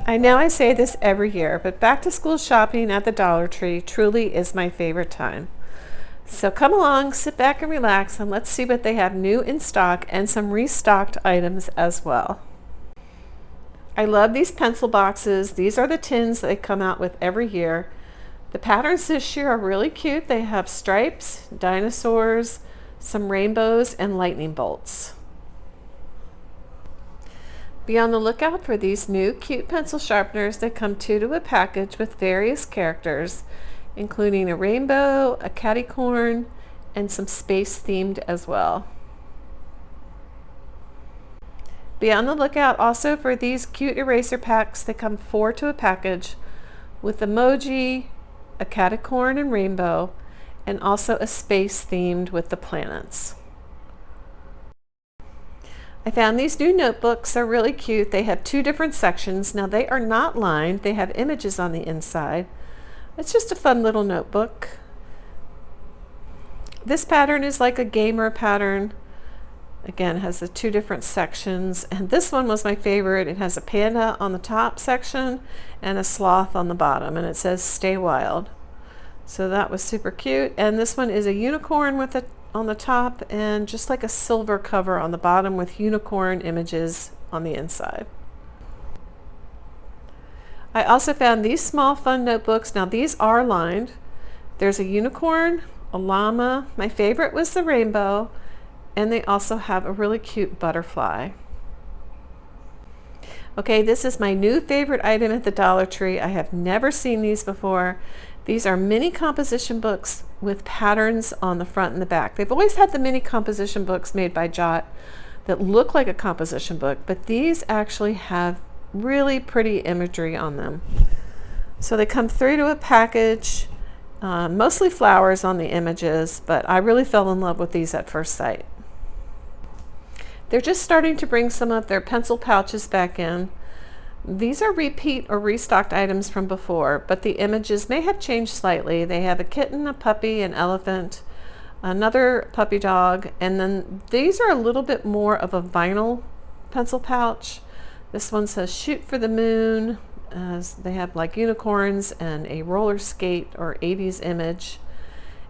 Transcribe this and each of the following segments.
I know I say this every year, but back to school shopping at the Dollar Tree truly is my favorite time. So come along, sit back and relax, and let's see what they have new in stock and some restocked items as well. I love these pencil boxes. These are the tins that they come out with every year. The patterns this year are really cute. They have stripes, dinosaurs, some rainbows, and lightning bolts. Be on the lookout for these new cute pencil sharpeners that come two to a package with various characters, including a rainbow, a catty corn, and some space themed as well. Be on the lookout also for these cute eraser packs that come 4 to a package with emoji, a catty corn and rainbow, and also a space themed with the planets. I found these new notebooks. They're really cute. They have 2 different sections. Now they are not lined. They have images on the inside. It's just a fun little notebook. This pattern is like a gamer pattern. Again, it has the 2 different sections. And this one was my favorite. It has a panda on the top section and a sloth on the bottom. And it says "Stay Wild." So that was super cute. And this one is a unicorn with a on the top and just like a silver cover on the bottom with unicorn images on the inside. I also found these small fun notebooks. Now these are lined. There's a unicorn, a llama. My favorite was the rainbow, and they also have a really cute butterfly. Okay, this is my new favorite item at the Dollar Tree. I have never seen these before. These are mini composition books with patterns on the front and the back. They've always had the mini composition books made by Jot that look like a composition book, but these actually have really pretty imagery on them. So they come 3 to a package, mostly flowers on the images, but I really fell in love with these at first sight. They're just starting to bring some of their pencil pouches back in. These are repeat or restocked items from before, but the images may have changed slightly. They have a kitten, a puppy, an elephant, another puppy dog, and then these are a little bit more of a vinyl pencil pouch. This one says "Shoot for the Moon," as they have like unicorns and a roller skate or 80s image.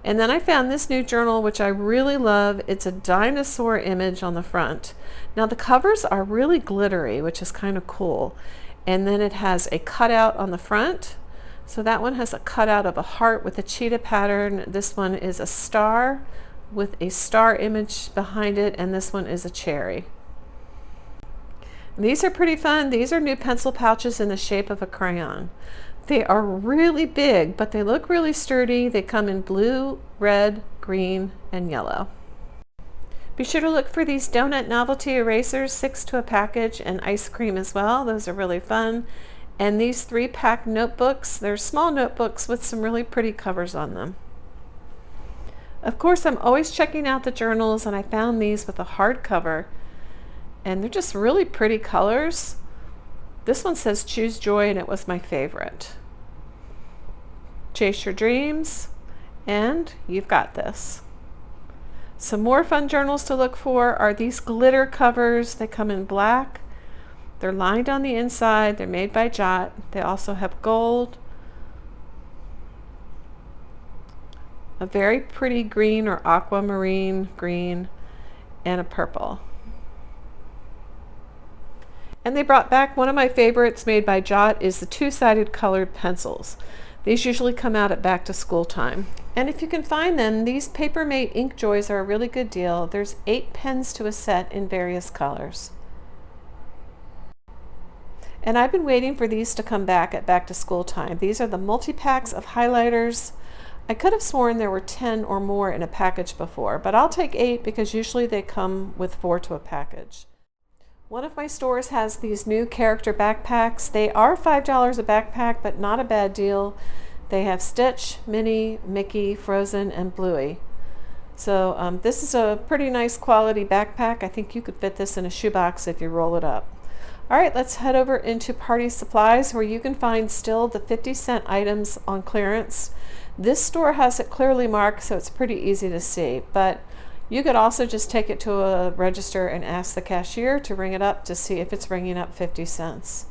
And then I found this new journal, which I really love. It's a dinosaur image on the front. Now the covers are really glittery, which is kind of cool. And then it has a cutout on the front. So that one has a cutout of a heart with a cheetah pattern. This one is a star with a star image behind it, and this one is a cherry. These are pretty fun. These are new pencil pouches in the shape of a crayon. They are really big, but they look really sturdy. They come in blue, red, green, and yellow. Be sure to look for these donut novelty erasers, 6 to a package, and ice cream as well. Those are really fun. And these 3-pack notebooks, they're small notebooks with some really pretty covers on them. Of course, I'm always checking out the journals, and I found these with a hardcover, and they're just really pretty colors. This one says "Choose Joy," and it was my favorite. Chase your dreams, and you've got this. Some more fun journals to look for are these glitter covers. They come in black. They're lined on the inside. They're made by Jot. They also have gold, a very pretty green or aquamarine green, and a purple. And they brought back one of my favorites made by Jot is the 2-sided colored pencils. These usually come out at back to school time. And if you can find them, these Papermate Ink Joys are a really good deal. There's 8 pens to a set in various colors. And I've been waiting for these to come back at back to school time. These are the multi-packs of highlighters. I could have sworn there were 10 or more in a package before, but I'll take 8 because usually they come with 4 to a package. One of my stores has these new character backpacks. They are $5 a backpack, but not a bad deal. They have Stitch, Minnie, Mickey, Frozen, and Bluey. So this is a pretty nice quality backpack. I think you could fit this in a shoebox if you roll it up. All right, let's head over into Party Supplies, where you can find still the 50-cent items on clearance. This store has it clearly marked, so it's pretty easy to see, but you could also just take it to a register and ask the cashier to ring it up to see if it's ringing up 50 cents.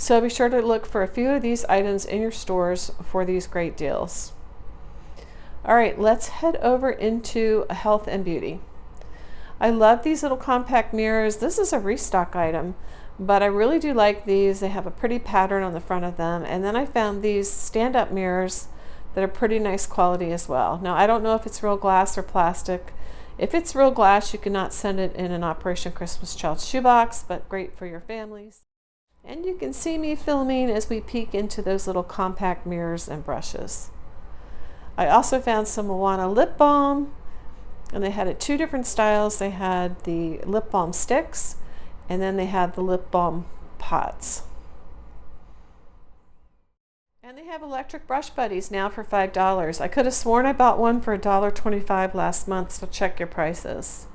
So be sure to look for a few of these items in your stores for these great deals. All right, let's head over into health and beauty. I love these little compact mirrors. This is a restock item, but I really do like these. They have a pretty pattern on the front of them. And then I found these stand-up mirrors that are pretty nice quality as well. Now, I don't know if it's real glass or plastic. If it's real glass, you cannot send it in an Operation Christmas Child shoebox, but great for your families. And you can see me filming as we peek into those little compact mirrors and brushes. I also found some Moana lip balm, and they had it 2 different styles. They had the lip balm sticks, and then they had the lip balm pots. And they have electric brush buddies now for $5. I could have sworn I bought one for $1.25 last month, so check your prices.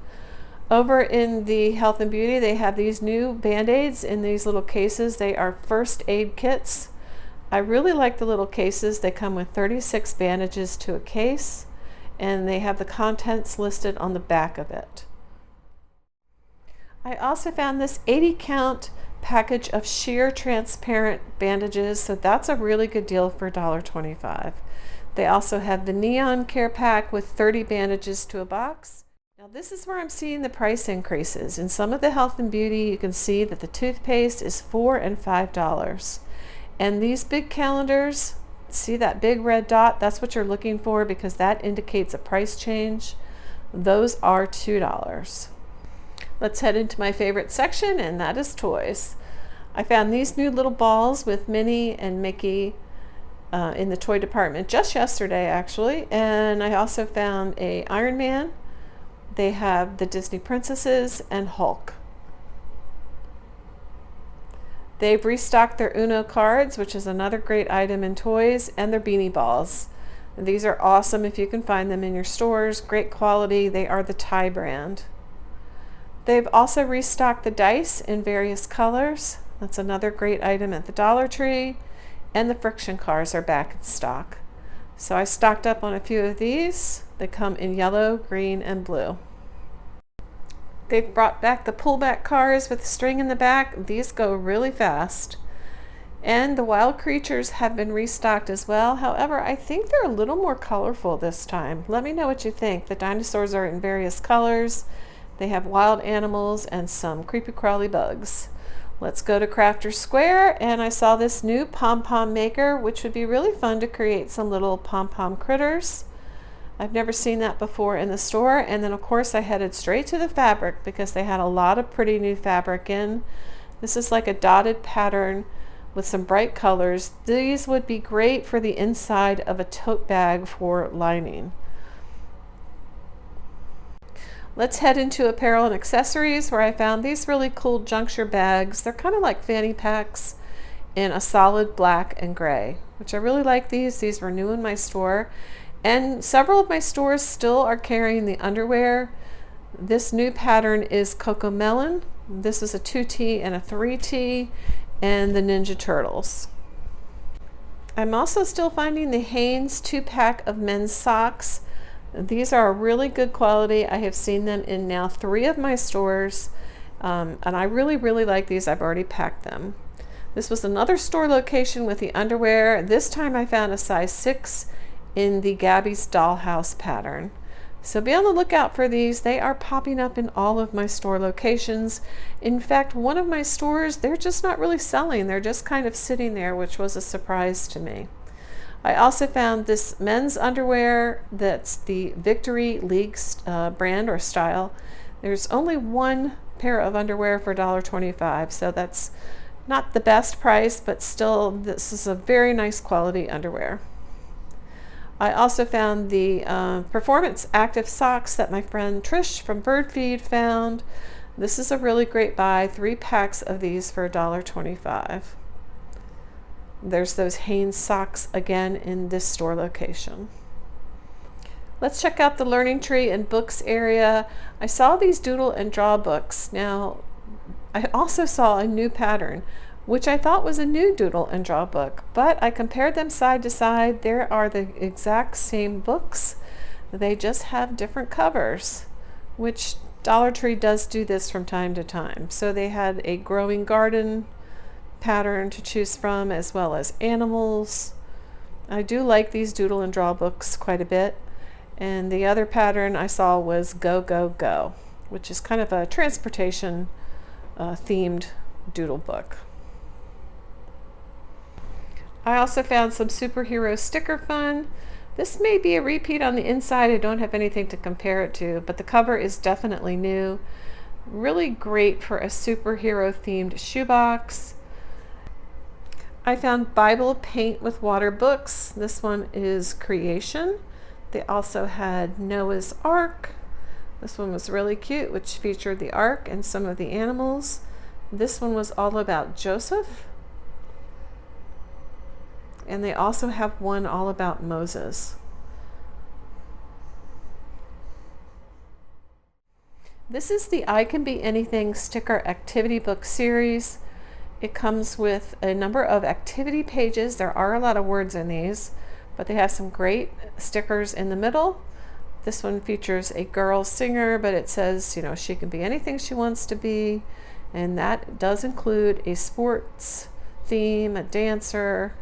Over in the health and beauty, they have these new Band-Aids in these little cases. They are first aid kits. I really like the little cases. They come with 36 bandages to a case, and they have the contents listed on the back of it. I also found this 80 count package of sheer transparent bandages, so that's a really good deal for $1.25. They also have the neon care pack with 30 bandages to a box. Now this is where I'm seeing the price increases. In some of the health and beauty, you can see that the toothpaste is $4 and $5. And these big calendars, see that big red dot? That's what you're looking for because that indicates a price change. Those are $2. Let's head into my favorite section, and that is toys. I found these new little balls with Minnie and Mickey in the toy department just yesterday, actually. And I also found a Iron Man. They have the Disney Princesses and Hulk. They've restocked their Uno cards, which is another great item in toys, and their beanie balls. And these are awesome if you can find them in your stores. Great quality. They are the Thai brand. They've also restocked the dice in various colors. That's another great item at the Dollar Tree. And the friction cars are back in stock. So I stocked up on a few of these. They come in yellow, green, and blue. They've brought back the pullback cars with the string in the back. These go really fast. And the wild creatures have been restocked as well. However, I think they're a little more colorful this time. Let me know what you think. The dinosaurs are in various colors. They have wild animals and some creepy crawly bugs. Let's go to Crafter Square, and I saw this new pom-pom maker, which would be really fun to create some little pom-pom critters. I've never seen that before in the store. And then of course I headed straight to the fabric because they had a lot of pretty new fabric in. This is like a dotted pattern with some bright colors. These would be great for the inside of a tote bag for lining. Let's head into apparel and accessories, where I found these really cool juncture bags. They're kind of like fanny packs in a solid black and gray, which I really like these. These were new in my store. And several of my stores still are carrying the underwear. This new pattern is Coco Melon. This is a 2T and a 3T, and the Ninja Turtles. I'm also still finding the Hanes 2-pack of men's socks. These are really good quality. I have seen them in now 3 of my stores, and I really like these. I've already packed them. This was another store location with the underwear. This time I found a size 6 in the Gabby's Dollhouse pattern. So be on the lookout for these. They are popping up in all of my store locations. In fact, one of my stores, they're just not really selling. They're just kind of sitting there, which was a surprise to me. I also found this men's underwear that's the Victory League brand or style. There's only one pair of underwear for $1.25, so that's not the best price, but still this is a very nice quality underwear. I also found the Performance Active socks that my friend Trish from Bird Feed found. This is a really great buy. 3 packs of these for $1.25. There's those Hanes socks again in this store location. Let's check out the Learning Tree and books area. I saw these doodle and draw books. Now, I also saw a new pattern, which I thought was a new doodle and draw book, but I compared them side to side. There are the exact same books. They just have different covers, which Dollar Tree does do this from time to time. So they had a growing garden pattern to choose from, as well as animals. I do like these doodle and draw books quite a bit. And the other pattern I saw was Go, Go, Go, which is kind of a transportation themed doodle book. I also found some superhero sticker fun. This may be a repeat on the inside. I don't have anything to compare it to, but the cover is definitely new. Really great for a superhero themed shoebox. I found Bible paint with water books. This one is Creation. They also had Noah's Ark. This one was really cute, which featured the ark and some of the animals. This one was all about Joseph. And they also have one all about Moses. This is the I Can Be Anything sticker activity book series. It comes with a number of activity pages. There are a lot of words in these, but they have some great stickers in the middle. This one features a girl singer, but it says, she can be anything she wants to be. And that does include a sports theme, a dancer.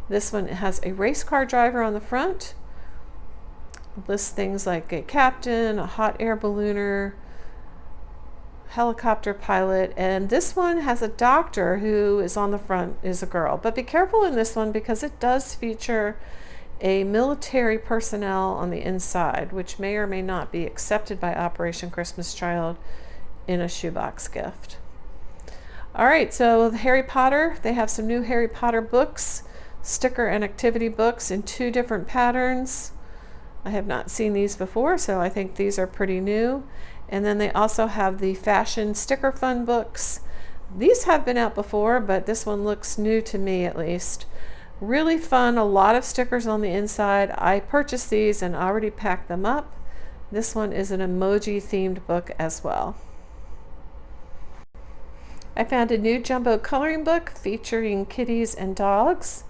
This one has a race car driver on the front. Lists things like a captain, a hot air ballooner, helicopter pilot, and this one has a doctor who is on the front, is a girl. But be careful in this one because it does feature a military personnel on the inside, which may or may not be accepted by Operation Christmas Child in a shoebox gift. All right, so Harry Potter, they have some new Harry Potter books, sticker and activity books in 2 different patterns. I have not seen these before, so I think these are pretty new. And then they also have the fashion sticker fun books. These have been out before, but this one looks new to me at least. Really fun, a lot of stickers on the inside. I purchased these and already packed them up. This one is an emoji themed book as well. I found a new jumbo coloring book featuring kitties and dogs,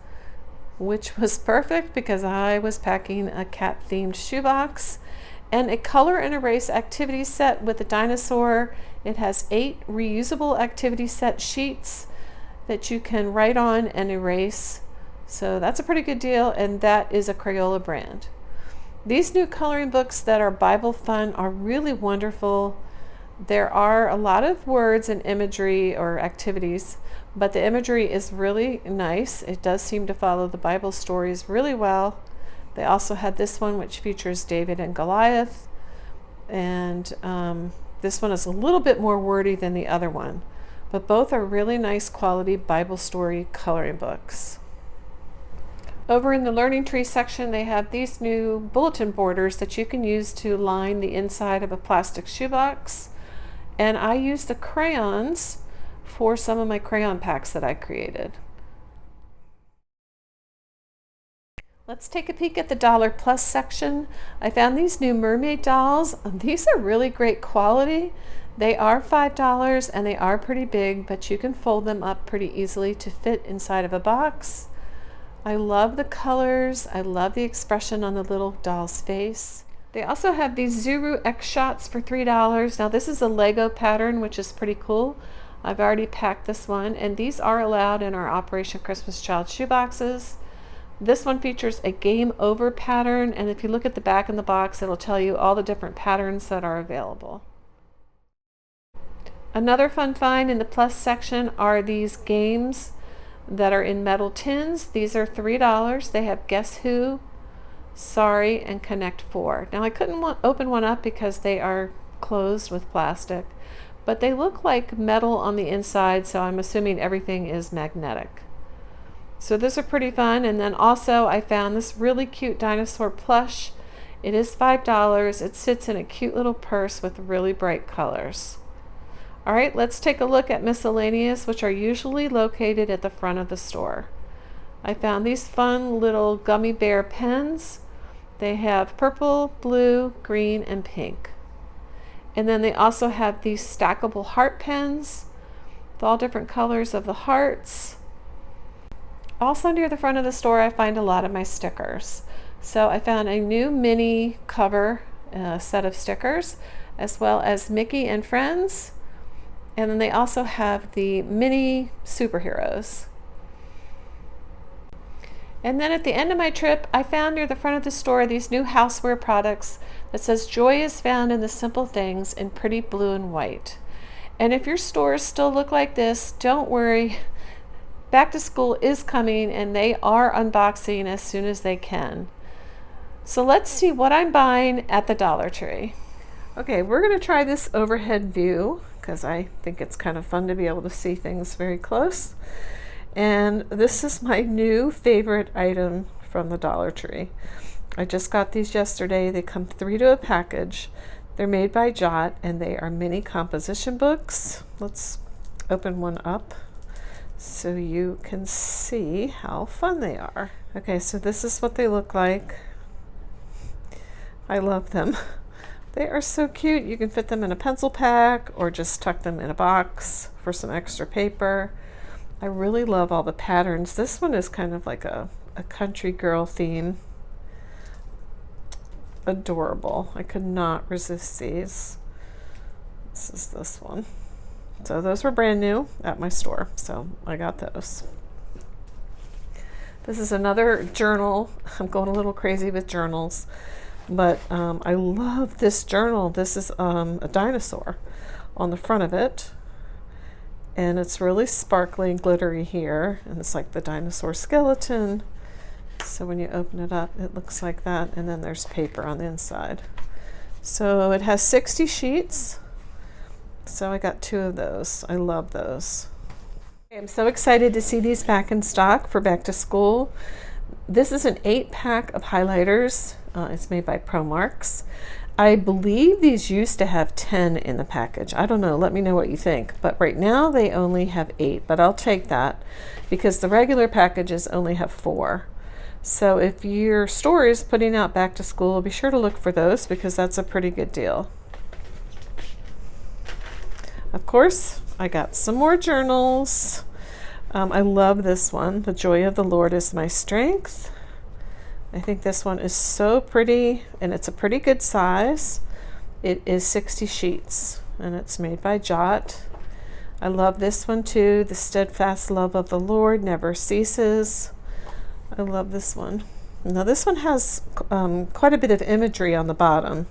which was perfect because I was packing a cat themed shoebox. And a color and erase activity set with a dinosaur. It has 8 reusable activity set sheets that you can write on and erase. So that's a pretty good deal, and that is a Crayola brand. These new coloring books that are Bible fun are really wonderful. There are a lot of words and imagery or activities, but the imagery is really nice. It does seem to follow the Bible stories really well. They also had this one which features David and Goliath, and this one is a little bit more wordy than the other one, but both are really nice quality Bible story coloring books. Over in the Learning Tree section, they have these new bulletin borders that you can use to line the inside of a plastic shoebox, and I used the crayons for some of my crayon packs that I created. Let's take a peek at the Dollar Plus section. I found these new mermaid dolls. These are really great quality. They are $5 and they are pretty big, but you can fold them up pretty easily to fit inside of a box. I love the colors. I love the expression on the little doll's face. They also have these Zuru X Shots for $3. Now this is a Lego pattern, which is pretty cool. I've already packed this one, and these are allowed in our Operation Christmas Child shoeboxes. This one features a game over pattern, and if you look at the back in the box, it'll tell you all the different patterns that are available. Another fun find in the Plus section are these games that are in metal tins. These are $3. They have Guess Who, Sorry, and Connect 4. Now I couldn't open one up because they are closed with plastic, but they look like metal on the inside, so I'm assuming everything is magnetic. So those are pretty fun. And then also I found this really cute dinosaur plush. It is $5. It sits in a cute little purse with really bright colors. All right, let's take a look at miscellaneous, which are usually located at the front of the store. I found these fun little gummy bear pens. They have purple, blue, green, and pink. And then they also have these stackable heart pens with all different colors of the hearts. Also near the front of the store, I find a lot of my stickers. So I found a new mini cover set of stickers, as well as Mickey and Friends, And then they also have the mini superheroes. And then at the end of my trip, I found near the front of the store these new houseware products that says joy is found in the simple things in pretty blue and white. And if your stores still look like this, don't worry. Back to school is coming and they are unboxing as soon as they can. So let's see what I'm buying at the Dollar Tree. Okay, we're going to try this overhead view because I think it's kind of fun to be able to see things very close. And this is my new favorite item from the Dollar Tree. I just got these yesterday. They come 3 to a package. They're made by Jot and they are mini composition books. Let's open one up so you can see how fun they are. Okay, so this is what they look like. I love them. They are so cute. You can fit them in a pencil pack or just tuck them in a box for some extra paper. I really love all the patterns. This one is kind of like a country girl theme. Adorable. I could not resist these. This is this one. So those were brand new at my store, so I got those. This is another journal. I'm going a little crazy with journals, but I love this journal. This is a dinosaur on the front of it, and it's really sparkly and glittery here, and it's like the dinosaur skeleton. So when you open it up, it looks like that, and then there's paper on the inside. So it has 60 sheets. So I got 2 of those. I love those. I'm so excited to see these back in stock for back to school. This is an 8-pack of highlighters. It's made by ProMarks. I believe these used to have 10 in the package. I don't know. Let me know what you think. But right now they only have 8. But I'll take that because the regular packages only have 4. So if your store is putting out back to school, be sure to look for those because that's a pretty good deal. Of course, I got some more journals. I love this one. The Joy of the Lord is my strength. I think this one is so pretty and it's a pretty good size. It is 60 sheets and it's made by Jot. I love this one too. The steadfast love of the Lord never ceases. I love this one. Now this one has quite a bit of imagery on the bottom,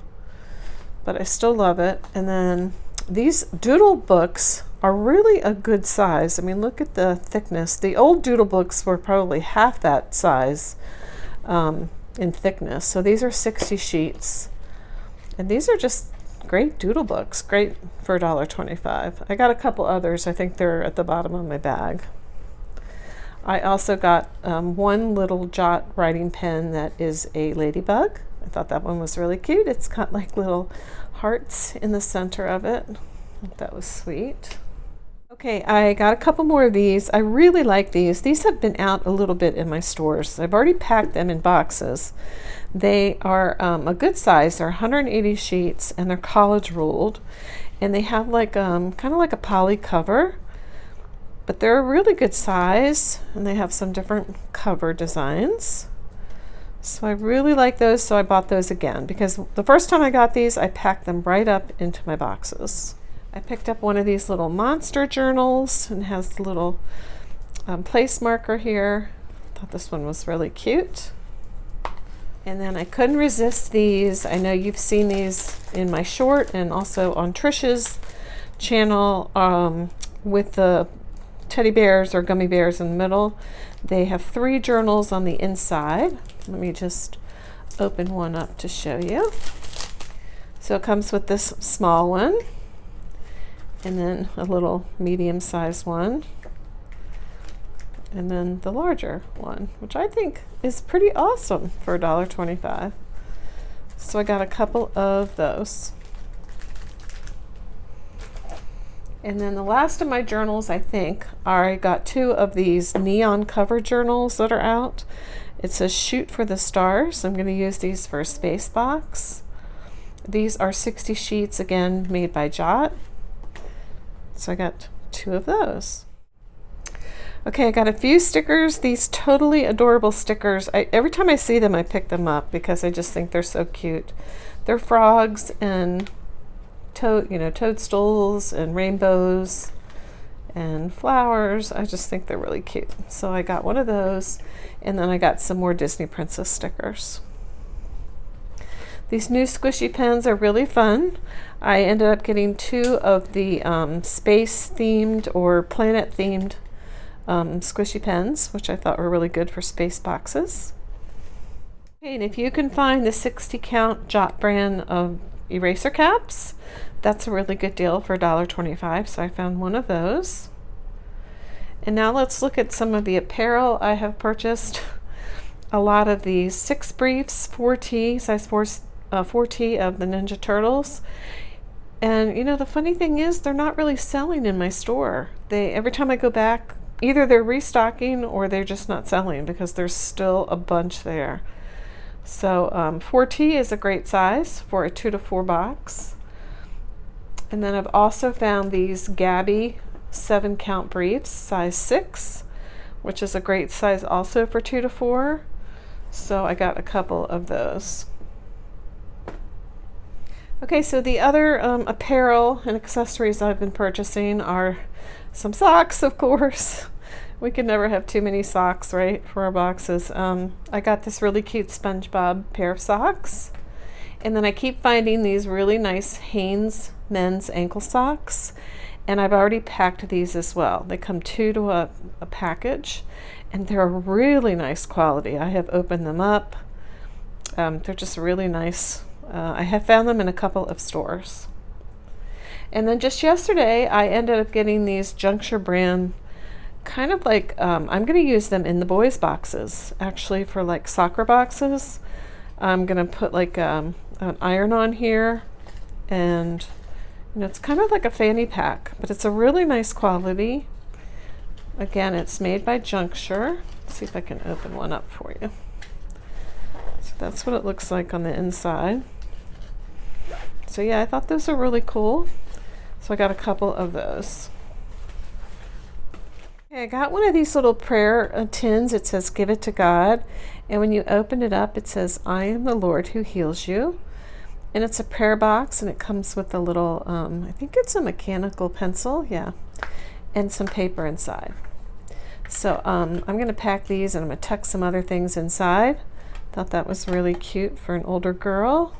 but I still love it. And then these doodle books are really a good size. I mean, look at the thickness. The old doodle books were probably half that size in thickness. So these are 60 sheets. And these are just great doodle books. Great for $1.25. I got a couple others. I think they're at the bottom of my bag. I also got one little Jot writing pen that is a ladybug. I thought that one was really cute. It's got like little hearts in the center of it. That was sweet. Okay, I got a couple more of these. I really like these. These have been out a little bit in my stores. I've already packed them in boxes. They are a good size. They're 180 sheets and they're college ruled. And they have like kind of like a poly cover, but they're a really good size and they have some different cover designs. So I really like those, so I bought those again because the first time I got these, I packed them right up into my boxes. I picked up one of these little monster journals and has the little place marker here. Thought this one was really cute. And then I couldn't resist these. I know you've seen these in my short and also on Trish's channel with the teddy bears or gummy bears in the middle. They have 3 journals on the inside. Let me just open one up to show you. So it comes with this small one and then a little medium-sized one and then the larger one, which I think is pretty awesome for $1.25. So I got a couple of those. And then the last of my journals, I think, I got 2 of these neon cover journals that are out. It says shoot for the stars. I'm going to use these for a space box. These are 60 sheets, again, made by Jot. So I got 2 of those. Okay, I got a few stickers. These totally adorable stickers. Every time I see them, I pick them up because I just think they're so cute. They're frogs and toadstools and rainbows and flowers. I just think they're really cute. So I got one of those, and then I got some more Disney Princess stickers. These new squishy pens are really fun. I ended up getting 2 of the space themed or planet themed squishy pens, which I thought were really good for space boxes. Okay, and if you can find the 60 count Jot brand of eraser caps, that's a really good deal for $1.25, so I found one of those. And now let's look at some of the apparel I have purchased. A lot of the 6 briefs, 4T, size 4T of the Ninja Turtles. And the funny thing is, they're not really selling in my store. Every time I go back, either they're restocking or they're just not selling, because there's still a bunch there. So 4T is a great size for a 2 to 4 box. And then I've also found these Gabby 7 count briefs, size 6, which is a great size also for 2 to 4. So I got a couple of those. Okay, so the other apparel and accessories I've been purchasing are some socks, of course. We can never have too many socks, right, for our boxes. I got this really cute SpongeBob pair of socks. And then I keep finding these really nice Hanes men's ankle socks. And I've already packed these as well. They come 2 to a package. And they're really nice quality. I have opened them up. They're just really nice. I have found them in a couple of stores. And then just yesterday, I ended up getting these Juncture brand, kind of like, I'm going to use them in the boys' boxes, actually, for like soccer boxes. I'm going to put like an iron on here, and it's kind of like a fanny pack, but it's a really nice quality. Again, it's made by Juncture. Let's see if I can open one up for you. So that's what it looks like on the inside. So yeah, I thought those are really cool. So I got a couple of those. Okay, I got one of these little prayer tins. It says, "Give it to God." And when you open it up, it says, "I am the Lord who heals you." And it's a prayer box, and it comes with a little, I think it's a mechanical pencil, yeah, and some paper inside. So I'm going to pack these, and I'm going to tuck some other things inside. Thought that was really cute for an older girl.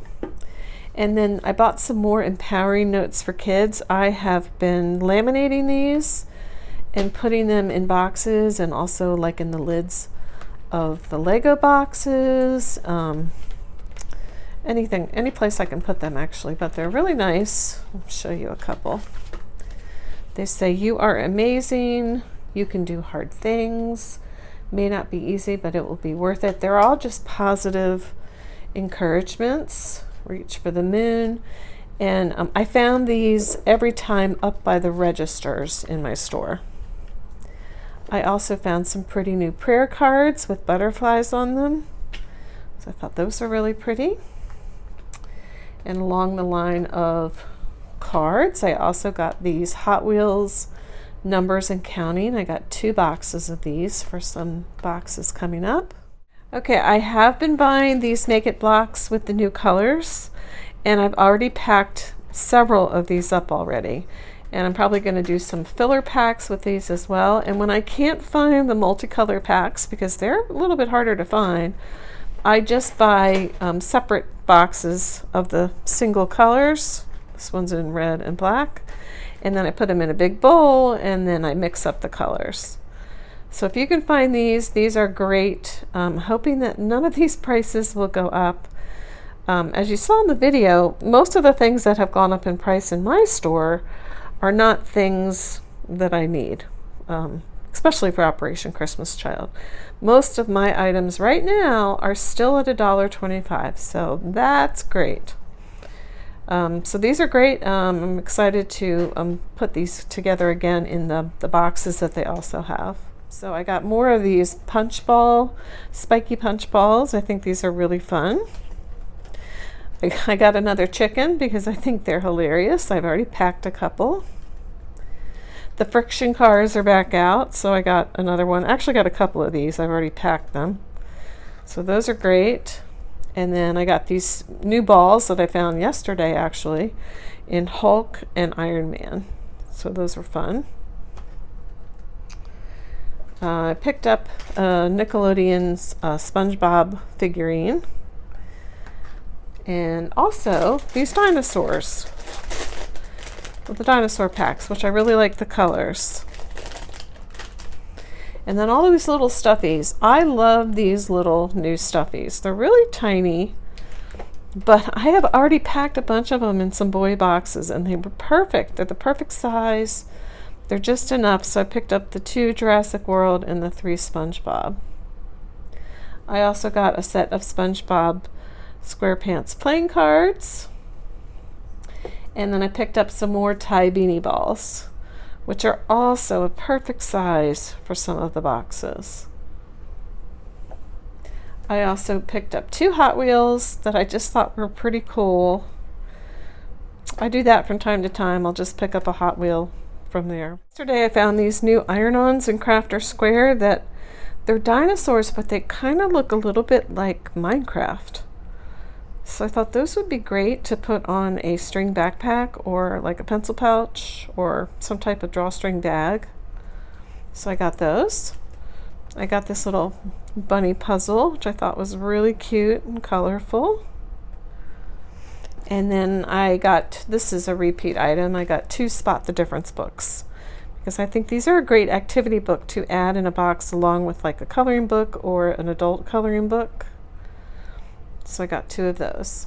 And then I bought some more empowering notes for kids. I have been laminating these and putting them in boxes, and also like in the lids of the Lego boxes. Any place I can put them, actually, but they're really nice. I'll show you a couple. They say, "You are amazing. You can do hard things. May not be easy, but it will be worth it." They're all just positive encouragements. Reach for the moon. And I found these every time up by the registers in my store. I also found some pretty new prayer cards with butterflies on them. So I thought those are really pretty. And along the line of cards, I also got these Hot Wheels numbers and counting. I got 2 boxes of these for some boxes coming up. Okay, I have been buying these Make It blocks with the new colors, and I've already packed several of these up already. And I'm probably going to do some filler packs with these as well. And when I can't find the multicolor packs, because they're a little bit harder to find, I just buy separate boxes of the single colors. This one's in red and black. And then I put them in a big bowl, and then I mix up the colors. So if you can find these are great. Hoping that none of these prices will go up. As you saw in the video, most of the things that have gone up in price in my store are not things that I need, especially for Operation Christmas Child. Most of my items right now are still at $1.25, so that's great. So these are great. I'm excited to put these together again in the boxes that they also have. So I got more of these spiky punch balls. I think these are really fun. I got another chicken because I think they're hilarious. I've already packed a couple. The friction cars are back out, so I got another one. Actually got a couple of these. I've already packed them. So those are great. And then I got these new balls that I found yesterday, actually, in Hulk and Iron Man. So those were fun. I picked up Nickelodeon's SpongeBob figurine. And also these dinosaurs. With the dinosaur packs, which I really like the colors. And then all these little stuffies. I love these little new stuffies. They're really tiny. But I have already packed a bunch of them in some boy boxes, and they were perfect. They're the perfect size. They're just enough, so I picked up the 2 Jurassic World and the 3 SpongeBob. I also got a set of SpongeBob SquarePants playing cards. And then I picked up some more Ty Beanie Balls, which are also a perfect size for some of the boxes. I also picked up 2 Hot Wheels that I just thought were pretty cool. I do that from time to time. I'll just pick up a Hot Wheel from there. Yesterday I found these new iron-ons in Crafter Square that they're dinosaurs, but they kind of look a little bit like Minecraft. So I thought those would be great to put on a string backpack or like a pencil pouch or some type of drawstring bag. So I got those. I got this little bunny puzzle, which I thought was really cute and colorful. And then I got, this is a repeat item, I got 2 Spot the Difference books, because I think these are a great activity book to add in a box along with like a coloring book or an adult coloring book. So I got 2 of those.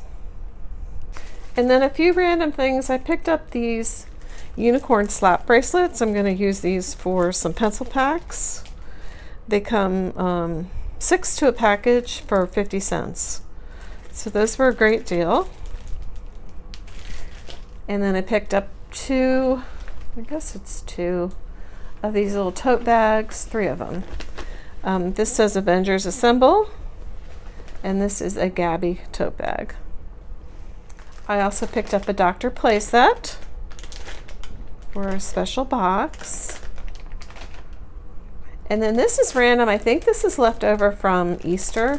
And then a few random things. I picked up these unicorn slap bracelets. I'm going to use these for some pencil packs. They come 6 to a package for 50 cents. So those were a great deal. And then I picked up 2, I guess it's 2 of these little tote bags, 3 of them. This says Avengers Assemble, and this is a Gabby tote bag. I also picked up a Dr. playset for a special box. And then this is random. I think this is left over from Easter.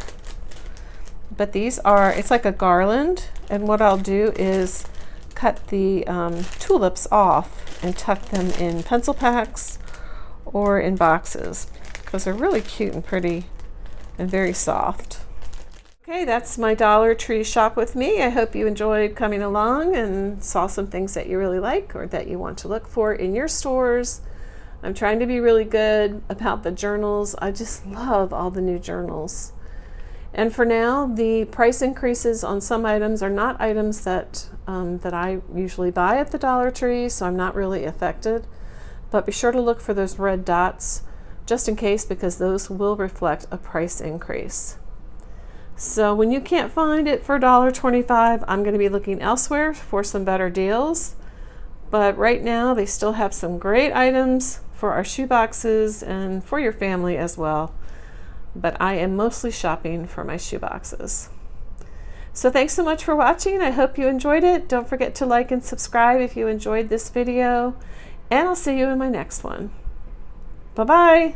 But these are, it's like a garland. And what I'll do is cut the tulips off and tuck them in pencil packs or in boxes, because they're really cute and pretty and very soft. Okay, that's my Dollar Tree shop with me. I hope you enjoyed coming along and saw some things that you really like or that you want to look for in your stores. I'm trying to be really good about the journals. I just love all the new journals. And for now, the price increases on some items are not items that that I usually buy at the Dollar Tree, so I'm not really affected. But be sure to look for those red dots just in case, because those will reflect a price increase. So when you can't find it for $1.25, I'm going to be looking elsewhere for some better deals. But right now, they still have some great items for our shoe boxes and for your family as well. But I am mostly shopping for my shoe boxes. So thanks so much for watching. I hope you enjoyed it. Don't forget to like and subscribe if you enjoyed this video, and I'll see you in my next one. Bye-bye.